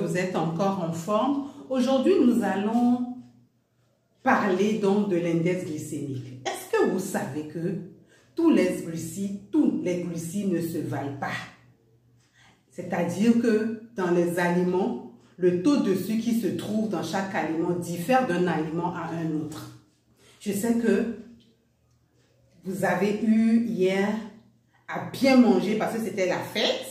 vous êtes encore en forme. Aujourd'hui, nous allons parler donc de l'index glycémique. Est-ce que vous savez que tous les glucides ne se valent pas? C'est-à-dire que dans les aliments, le taux de sucre qui se trouve dans chaque aliment diffère d'un aliment à un autre. Je sais que vous avez eu hier à bien manger parce que c'était la fête.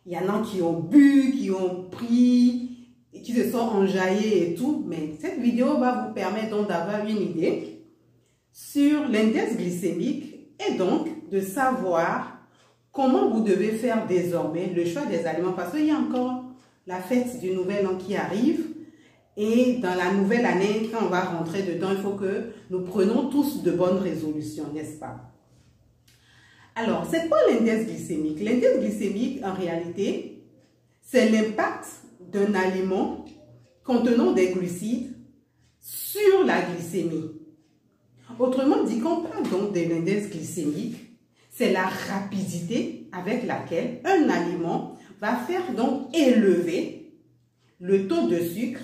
Il y en a qui ont bu, qui ont pris, et qui se sont enjaillés et tout. Mais cette vidéo va vous permettre donc d'avoir une idée sur l'index glycémique et donc de savoir comment vous devez faire désormais le choix des aliments. Parce qu'il y a encore la fête du Nouvel An qui arrive. Et dans la nouvelle année, quand on va rentrer dedans, il faut que nous prenions tous de bonnes résolutions, n'est-ce pas? Alors, c'est quoi l'index glycémique? L'index glycémique, en réalité, c'est l'impact d'un aliment contenant des glucides sur la glycémie. Autrement dit, quand on parle donc de l'index glycémique, c'est la rapidité avec laquelle un aliment va faire donc élever le taux de sucre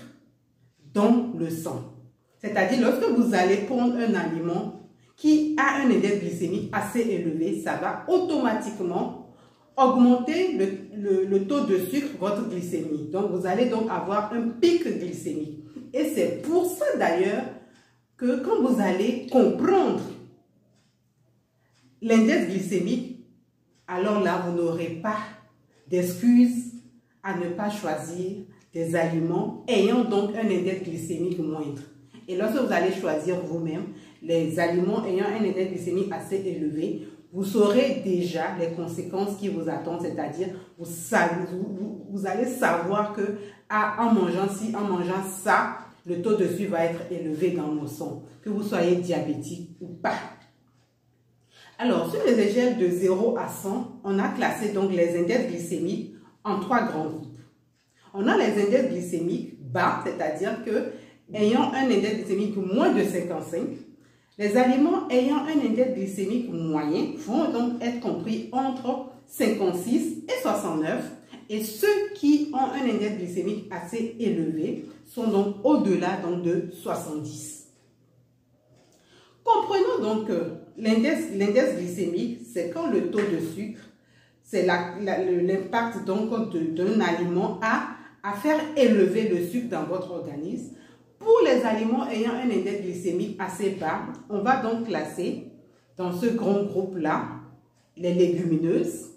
dans le sang. C'est-à-dire, lorsque vous allez prendre un aliment qui a un index glycémique assez élevé, ça va automatiquement augmenter le taux de sucre, votre glycémie. Donc, vous allez donc avoir un pic glycémique. Et c'est pour ça d'ailleurs que quand vous allez comprendre l'index glycémique, alors là, vous n'aurez pas d'excuses à ne pas choisir des aliments ayant donc un index glycémique moindre. Et lorsque vous allez choisir vous-même les aliments ayant un index glycémique assez élevé, vous saurez déjà les conséquences qui vous attendent, c'est-à-dire vous allez savoir que en mangeant ci, en mangeant ça, le taux de sucre va être élevé dans nos sangs, que vous soyez diabétique ou pas. Alors, sur les échelles de 0 à 100, on a classé donc les index glycémiques en 3 grands groupes. On a les index glycémiques bas, c'est-à-dire que ayant un index glycémique moins de 55, les aliments ayant un index glycémique moyen vont donc être compris entre 56 et 69, et ceux qui ont un index glycémique assez élevé sont donc au-delà de 70. Comprenons donc que l'index glycémique, c'est quand le taux de sucre, c'est l'impact d'un aliment à faire élever le sucre dans votre organisme. Pour les aliments ayant un index glycémique assez bas, on va donc classer dans ce grand groupe-là les légumineuses,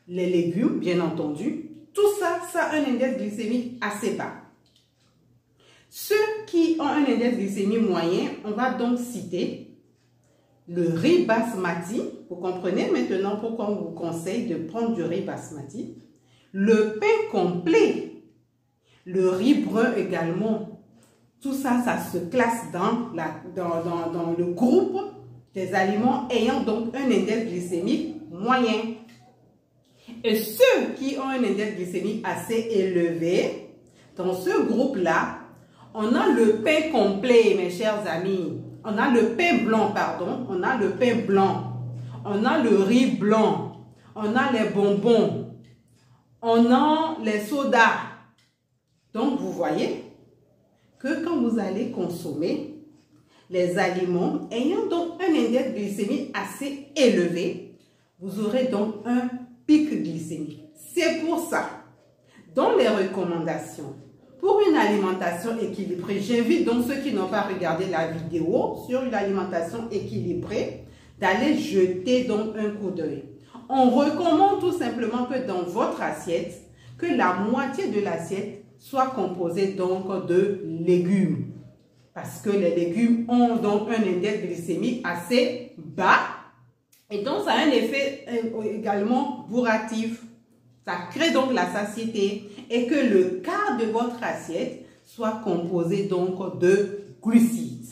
les légumes, bien entendu. Tout ça, ça a un index glycémique assez bas. Ceux qui ont un index glycémique moyen, on va donc citer le riz basmati. Vous comprenez maintenant pourquoi on vous conseille de prendre du riz basmati. Le pain complet, le riz brun également. Tout ça, ça se classe dans le groupe des aliments ayant donc un index glycémique moyen. Et ceux qui ont un index glycémique assez élevé, dans ce groupe-là, on a le pain complet, mes chers amis. On a le pain blanc, pardon. On a le pain blanc. On a le riz blanc. On a les bonbons. On a les sodas. Donc, vous voyez que quand vous allez consommer les aliments ayant donc un index glycémique assez élevé, vous aurez donc un pic glycémique. C'est pour ça, dans les recommandations, pour une alimentation équilibrée, j'invite donc ceux qui n'ont pas regardé la vidéo sur une alimentation équilibrée d'aller jeter donc un coup d'œil. On recommande tout simplement que dans votre assiette, que la moitié de l'assiette soit composée donc de légumes. Parce que les légumes ont donc un index glycémique assez bas. Et donc ça a un effet également bourratif. Ça crée donc la satiété. Et que le quart de votre assiette soit composé donc de glucides.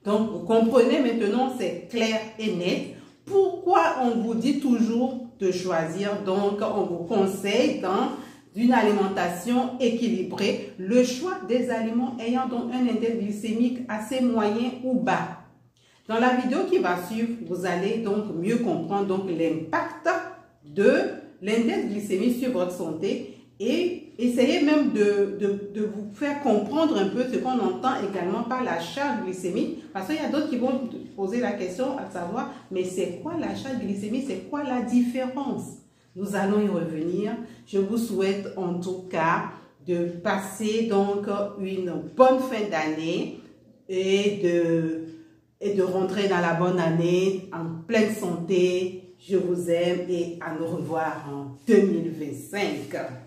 Donc vous comprenez maintenant, c'est clair et net. Pourquoi on vous dit toujours de choisir, donc on vous conseille dans une alimentation équilibrée, le choix des aliments ayant donc un index glycémique assez moyen ou bas. Dans la vidéo qui va suivre, vous allez donc mieux comprendre l'impact de l'index glycémique sur votre santé et essayez même de vous faire comprendre un peu ce qu'on entend également par la charge glycémique, parce qu'il y a d'autres qui vont poser la question à savoir, mais c'est quoi la charge glycémique, c'est quoi la différence? Nous allons y revenir. Je vous souhaite en tout cas de passer donc une bonne fin d'année et de rentrer dans la bonne année en pleine santé. Je vous aime et à nous revoir en 2025.